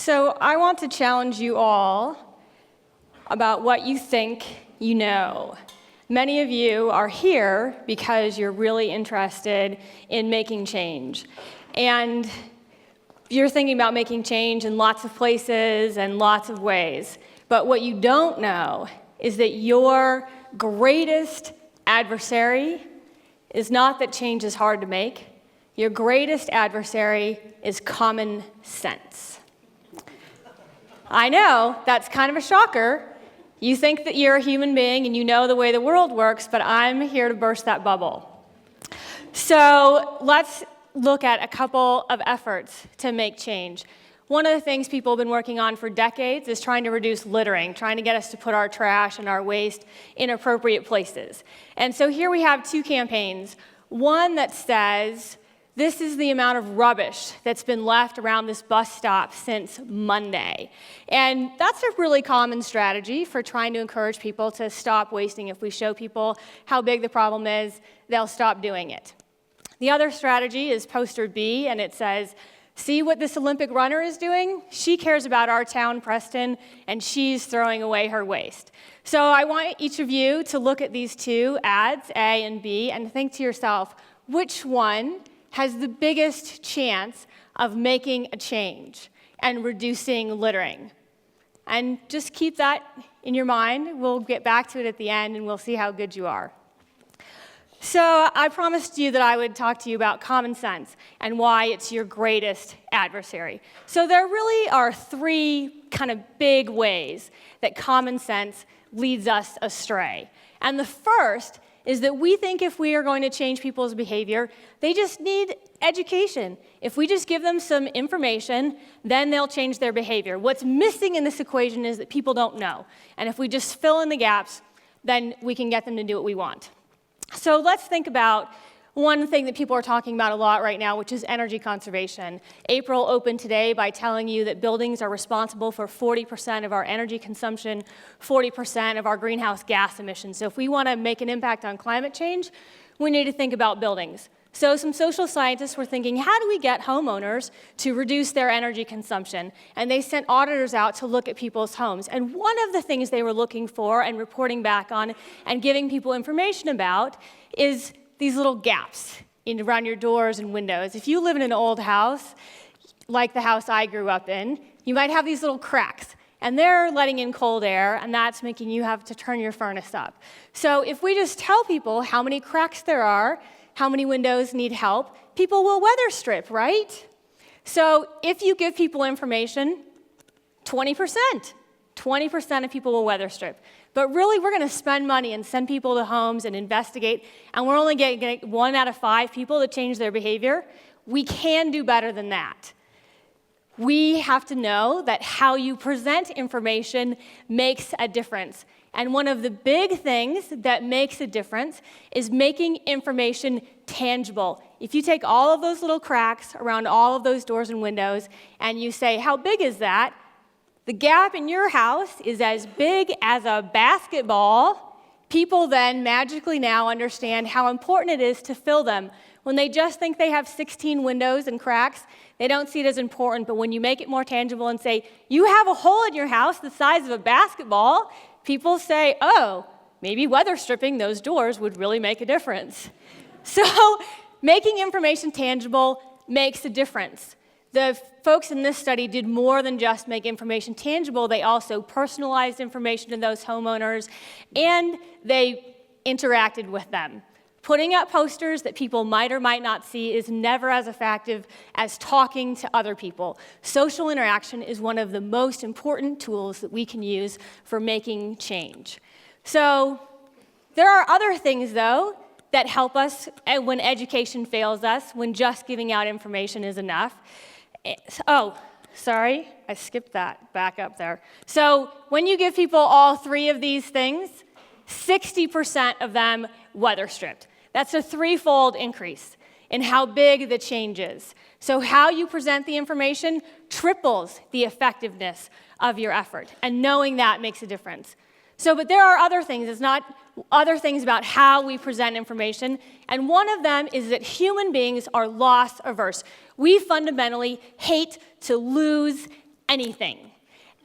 So I want to challenge you all about what you think you know. Many of you are here because you're really interested in making change. And you're thinking about making change in lots of places and lots of ways. But what you don't know is that your greatest adversary is not that change is hard to make. Your greatest adversary is common sense. I know, that's kind of a shocker. You think that you're a human being and you know the way the world works, but I'm here to burst that bubble. So let's look at a couple of efforts to make change. One of the things people have been working on for decades is trying to reduce littering, trying to get us to put our trash and our waste in appropriate places. And so here we have two campaigns. One that says, this is the amount of rubbish that's been left around this bus stop since Monday. And that's a really common strategy for trying to encourage people to stop wasting. If we show people how big the problem is, they'll stop doing it. The other strategy is poster B, and it says, see what this Olympic runner is doing? She cares about our town, Preston, and she's throwing away her waste. So I want each of you to look at these two ads, A and B, and think to yourself, which one has the biggest chance of making a change and reducing littering? And just keep that in your mind. We'll get back to it at the end, and we'll see how good you are. So I promised you that I would talk to you about common sense and why it's your greatest adversary. So there really are three kind of big ways that common sense leads us astray. And the first is that we think if we are going to change people's behavior, they just need education. If we just give them some information, then they'll change their behavior. What's missing in this equation is that people don't know. And if we just fill in the gaps, then we can get them to do what we want. So let's think about one thing that people are talking about a lot right now, which is energy conservation. April opened today by telling you that buildings are responsible for 40% of our energy consumption, 40% of our greenhouse gas emissions. So if we want to make an impact on climate change, we need to think about buildings. So some social scientists were thinking, how do we get homeowners to reduce their energy consumption? And they sent auditors out to look at people's homes. And one of the things they were looking for and reporting back on and giving people information about is these little gaps around your doors and windows. If you live in an old house, like the house I grew up in, you might have these little cracks. And they're letting in cold air, and that's making you have to turn your furnace up. So if we just tell people how many cracks there are, how many windows need help, people will weather strip, right? So if you give people information, 20% of people will weather strip. But really, we're going to spend money and send people to homes and investigate, and we're only getting 1 out of 5 people to change their behavior. We can do better than that. We have to know that how you present information makes a difference. And one of the big things that makes a difference is making information tangible. If you take all of those little cracks around all of those doors and windows, and you say, how big is that? The gap in your house is as big as a basketball. People then magically now understand how important it is to fill them. When they just think they have 16 windows and cracks, they don't see it as important. But when you make it more tangible and say, you have a hole in your house the size of a basketball, people say, oh, maybe weather stripping those doors would really make a difference. So making information tangible makes a difference. The folks in this study did more than just make information tangible. They also personalized information to those homeowners, and they interacted with them. Putting up posters that people might or might not see is never as effective as talking to other people. Social interaction is one of the most important tools that we can use for making change. So there are other things, though, that help us when education fails us, when just giving out information is enough. Oh, sorry, I skipped that back up there. So when you give people all 3 of these things, 60% of them weather stripped. That's a 3-fold increase in how big the change is. So how you present the information triples the effectiveness of your effort, and knowing that makes a difference. So, but there are other things. It's not other things about how we present information, and one of them is that human beings are loss averse. We fundamentally hate to lose anything.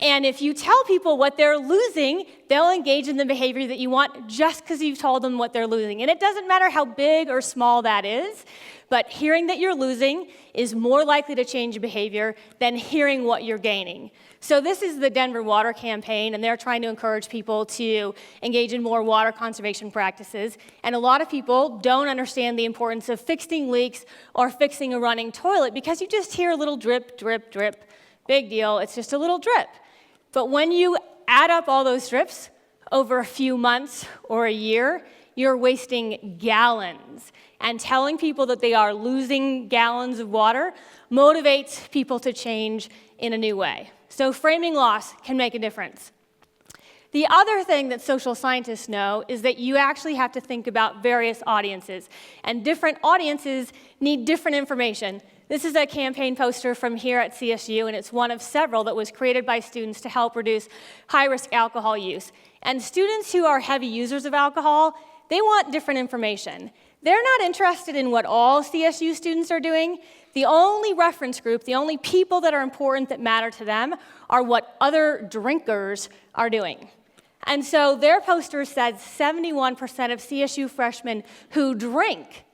And if you tell people what they're losing, they'll engage in the behavior that you want just because you've told them what they're losing. And it doesn't matter how big or small that is, but hearing that you're losing is more likely to change behavior than hearing what you're gaining. So this is the Denver Water Campaign, and they're trying to encourage people to engage in more water conservation practices. And a lot of people don't understand the importance of fixing leaks or fixing a running toilet because you just hear a little drip, drip, drip. Big deal, it's just a little drip. But when you add up all those drips over a few months or a year, you're wasting gallons. And telling people that they are losing gallons of water motivates people to change in a new way. So framing loss can make a difference. The other thing that social scientists know is that you actually have to think about various audiences. And different audiences need different information. This is a campaign poster from here at CSU, and it's one of several that was created by students to help reduce high-risk alcohol use. And students who are heavy users of alcohol, they want different information. They're not interested in what all CSU students are doing. The only reference group, the only people that are important that matter to them are what other drinkers are doing. And so their poster said 71% of CSU freshmen who drink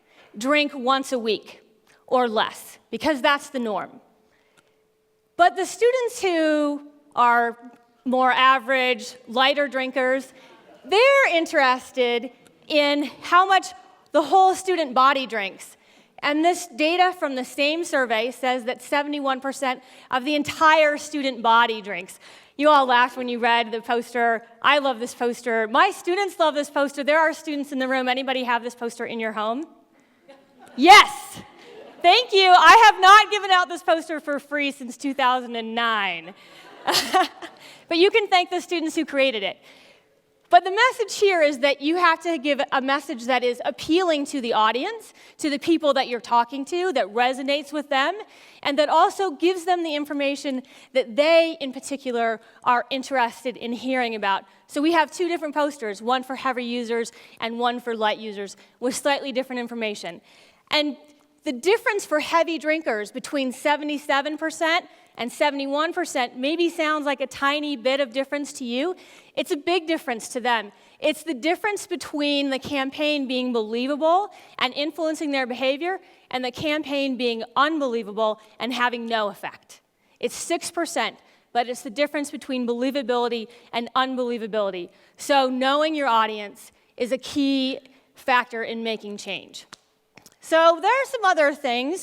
once a week or less, because that's the norm. But the students who are more average, lighter drinkers, they're interested in how much the whole student body drinks. And this data from the same survey says that 71% of the entire student body drinks. You all laughed when you read the poster. I love this poster. My students love this poster. There are students in the room. Anybody have this poster in your home? Yes. Thank you. I have not given out this poster for free since 2009. But you can thank the students who created it. But the message here is that you have to give a message that is appealing to the audience, to the people that you're talking to, that resonates with them, and that also gives them the information that they, in particular, are interested in hearing about. So we have two different posters, one for heavy users and one for light users, with slightly different information. And the difference for heavy drinkers between 77% and 71% maybe sounds like a tiny bit of difference to you. It's a big difference to them. It's the difference between the campaign being believable and influencing their behavior and the campaign being unbelievable and having no effect. It's 6%, but it's the difference between believability and unbelievability. So knowing your audience is a key factor in making change. So there are some other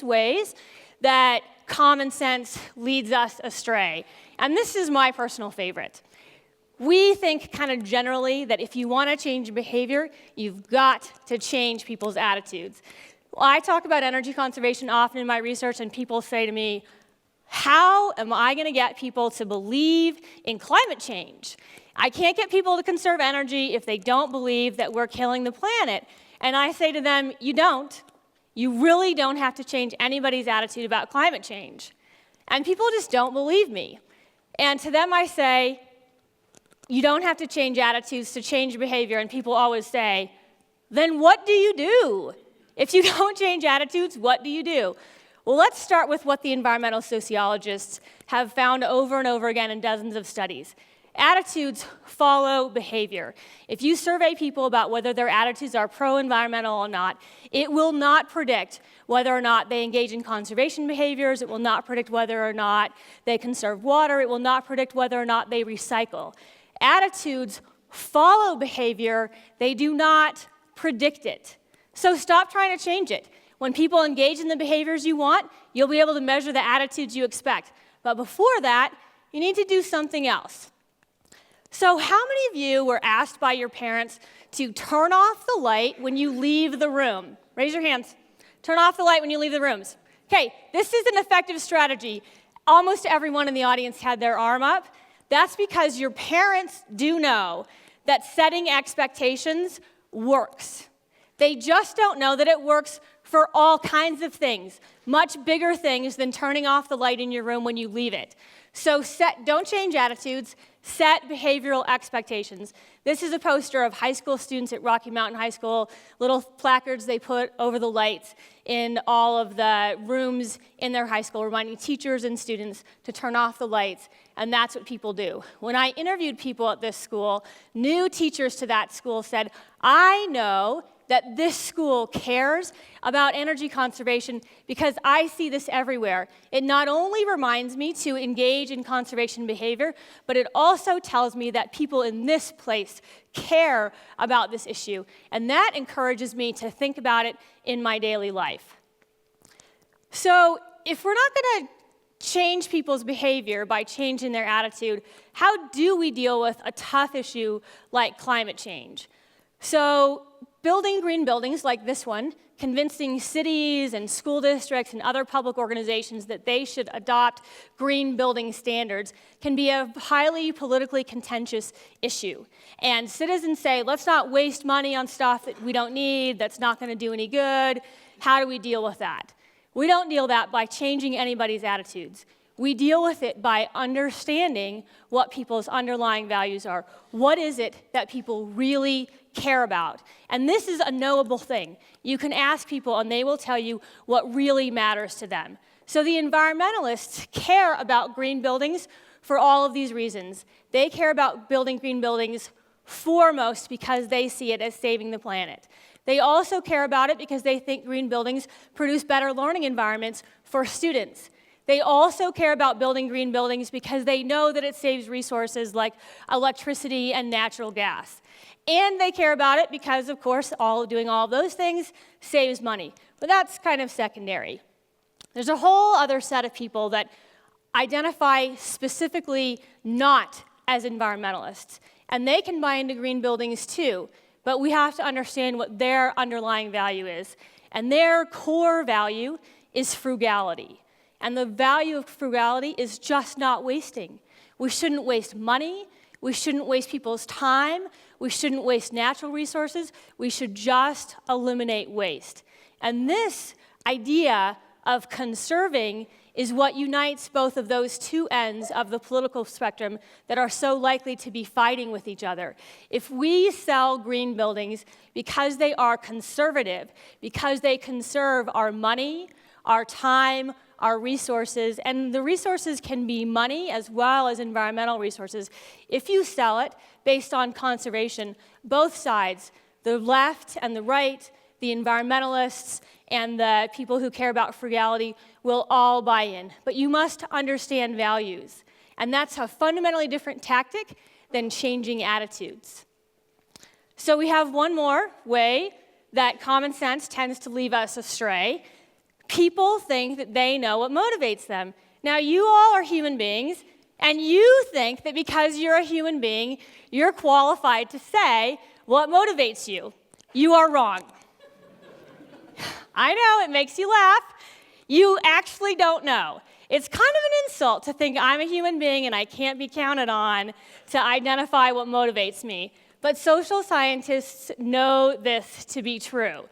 ways that common sense leads us astray. And this is my personal favorite. We think kind of generally that if you want to change behavior, you've got to change people's attitudes. I talk about energy conservation often in my research, and people say to me, how am I going to get people to believe in climate change? I can't get people to conserve energy if they don't believe that we're killing the planet. And I say to them, you don't. You really don't have to change anybody's attitude about climate change. And people just don't believe me. And to them I say, you don't have to change attitudes to change behavior. And people always say, then what do you do? If you don't change attitudes, what do you do? Well, let's start with what the environmental sociologists have found over and over again in dozens of studies. Attitudes follow behavior. If you survey people about whether their attitudes are pro-environmental or not, it will not predict whether or not they engage in conservation behaviors. It will not predict whether or not they conserve water. It will not predict whether or not they recycle. Attitudes follow behavior. They do not predict it. So stop trying to change it. When people engage in the behaviors you want, you'll be able to measure the attitudes you expect. But before that, you need to do something else. So how many of you were asked by your parents to turn off the light when you leave the room? Raise your hands. Turn off the light when you leave the rooms. Okay, this is an effective strategy. Almost everyone in the audience had their arm up. That's because your parents do know that setting expectations works. They just don't know that it works for all kinds of things, much bigger things than turning off the light in your room when you leave it. So don't change attitudes, set behavioral expectations. This is a poster of high school students at Rocky Mountain High School, little placards they put over the lights in all of the rooms in their high school, reminding teachers and students to turn off the lights, and that's what people do. When I interviewed people at this school, new teachers to that school said, I know that this school cares about energy conservation because I see this everywhere. It not only reminds me to engage in conservation behavior, but it also tells me that people in this place care about this issue. And that encourages me to think about it in my daily life. So if we're not going to change people's behavior by changing their attitude, how do we deal with a tough issue like climate change? So building green buildings like this one, convincing cities and school districts and other public organizations that they should adopt green building standards can be a highly politically contentious issue. And citizens say, let's not waste money on stuff that we don't need, that's not going to do any good. How do we deal with that? We don't deal with that by changing anybody's attitudes. We deal with it by understanding what people's underlying values are. What is it that people really care about? And this is a knowable thing. You can ask people and they will tell you what really matters to them. So the environmentalists care about green buildings for all of these reasons. They care about building green buildings foremost because they see it as saving the planet. They also care about it because they think green buildings produce better learning environments for students. They also care about building green buildings because they know that it saves resources like electricity and natural gas. And they care about it because, of course, doing all of those things saves money. But that's kind of secondary. There's a whole other set of people that identify specifically not as environmentalists. And they can buy into green buildings too. But we have to understand what their underlying value is. And their core value is frugality. And the value of frugality is just not wasting. We shouldn't waste money. We shouldn't waste people's time. We shouldn't waste natural resources. We should just eliminate waste. And this idea of conserving is what unites both of those two ends of the political spectrum that are so likely to be fighting with each other. If we sell green buildings because they are conservative, because they conserve our money, our time, our resources, and the resources can be money as well as environmental resources. If you sell it based on conservation, both sides, the left and the right, the environmentalists and the people who care about frugality will all buy in. But you must understand values, and that's a fundamentally different tactic than changing attitudes. So we have one more way that common sense tends to leave us astray. People think that they know what motivates them. Now, you all are human beings, and you think that because you're a human being, you're qualified to say what motivates you. You are wrong. I know, it makes you laugh. You actually don't know. It's kind of an insult to think I'm a human being and I can't be counted on to identify what motivates me. But social scientists know this to be true.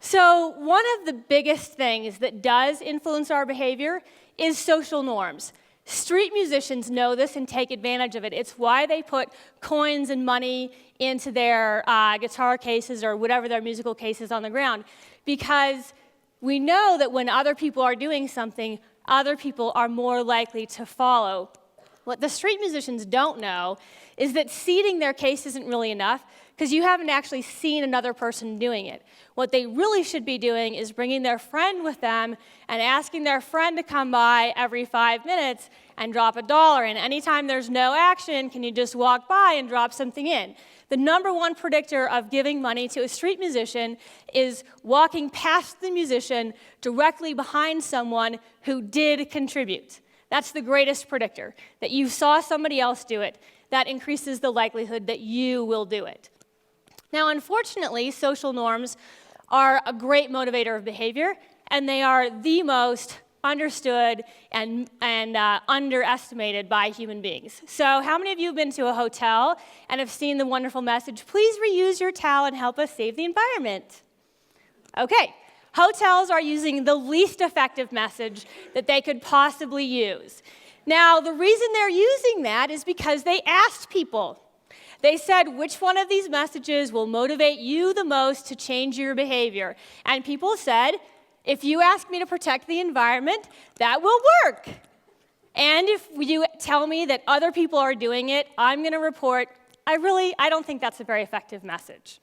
So one of the biggest things that does influence our behavior is social norms. Street musicians know this and take advantage of it. It's why they put coins and money into their guitar cases or whatever their musical case is on the ground, because we know that when other people are doing something, other people are more likely to follow. What the street musicians don't know is that seating their case isn't really enough, because you haven't actually seen another person doing it. What they really should be doing is bringing their friend with them and asking their friend to come by every 5 minutes and drop $1. And anytime there's no action, can you just walk by and drop something in? The number one predictor of giving money to a street musician is walking past the musician directly behind someone who did contribute. That's the greatest predictor, that you saw somebody else do it. That increases the likelihood that you will do it. Now, unfortunately, social norms are a great motivator of behavior, and they are the most understood and underestimated by human beings. So how many of you have been to a hotel and have seen the wonderful message, please reuse your towel and help us save the environment? Okay, Hotels are using the least effective message that they could possibly use. Now, the reason they're using that is because they asked people. They said, which one of these messages will motivate you the most to change your behavior? And people said, if you ask me to protect the environment, that will work. And if you tell me that other people are doing it, I'm going to report, I don't think that's a very effective message.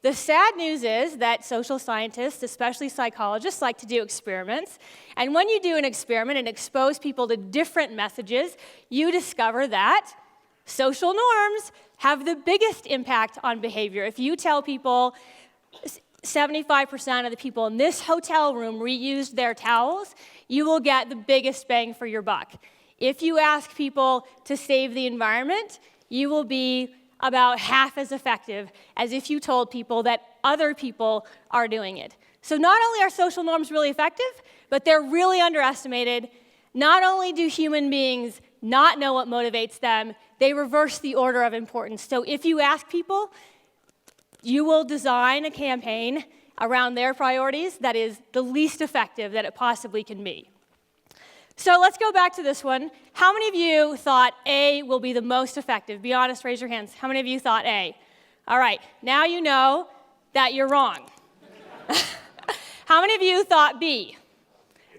The sad news is that social scientists, especially psychologists, like to do experiments. And when you do an experiment and expose people to different messages, you discover that social norms have the biggest impact on behavior. If you tell people 75% of the people in this hotel room reused their towels, you will get the biggest bang for your buck. If you ask people to save the environment, you will be about half as effective as if you told people that other people are doing it. So not only are social norms really effective, but they're really underestimated. Not only do human beings not know what motivates them, they reverse the order of importance. So if you ask people, you will design a campaign around their priorities that is the least effective that it possibly can be. So let's go back to this one. How many of you thought A will be the most effective? Be honest, raise your hands. How many of you thought A? All right, now you know that you're wrong. How many of you thought B?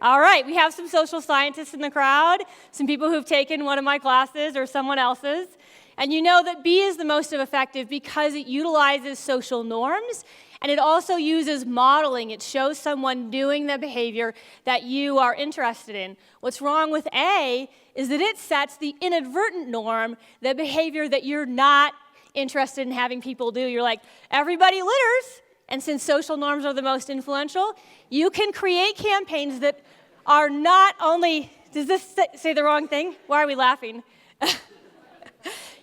All right, we have some social scientists in the crowd, some people who've taken one of my classes or someone else's, and you know that B is the most effective because it utilizes social norms, and it also uses modeling. It shows someone doing the behavior that you are interested in. What's wrong with A is that it sets the inadvertent norm, the behavior that you're not interested in having people do. You're like, everybody litters. And since social norms are the most influential, you can create campaigns that are not only, does this say the wrong thing? Why are we laughing?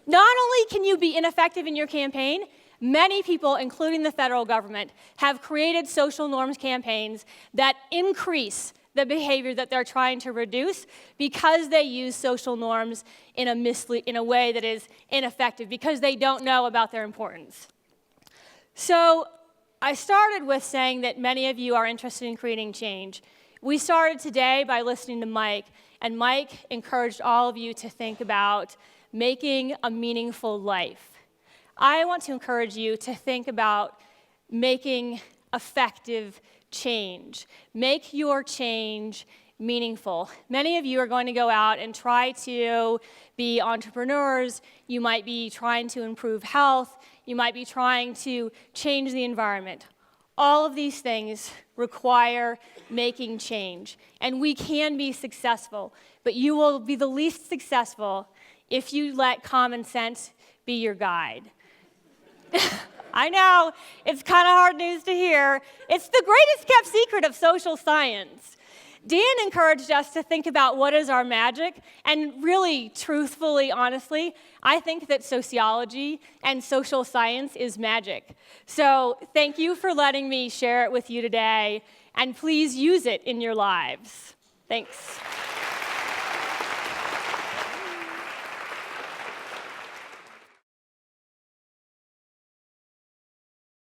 Not only can you be ineffective in your campaign, many people, including the federal government, have created social norms campaigns that increase the behavior that they're trying to reduce because they use social norms in a way that is ineffective, because they don't know about their importance. So I started with saying that many of you are interested in creating change. We started today by listening to Mike, and Mike encouraged all of you to think about making a meaningful life. I want to encourage you to think about making effective change. Make your change meaningful. Many of you are going to go out and try to be entrepreneurs. You might be trying to improve health. You might be trying to change the environment. All of these things require making change. And we can be successful, but you will be the least successful if you let common sense be your guide. I know, it's kind of hard news to hear. It's the greatest kept secret of social science. Dan encouraged us to think about what is our magic, and really, truthfully, honestly, I think that sociology and social science is magic. So thank you for letting me share it with you today, and please use it in your lives. Thanks.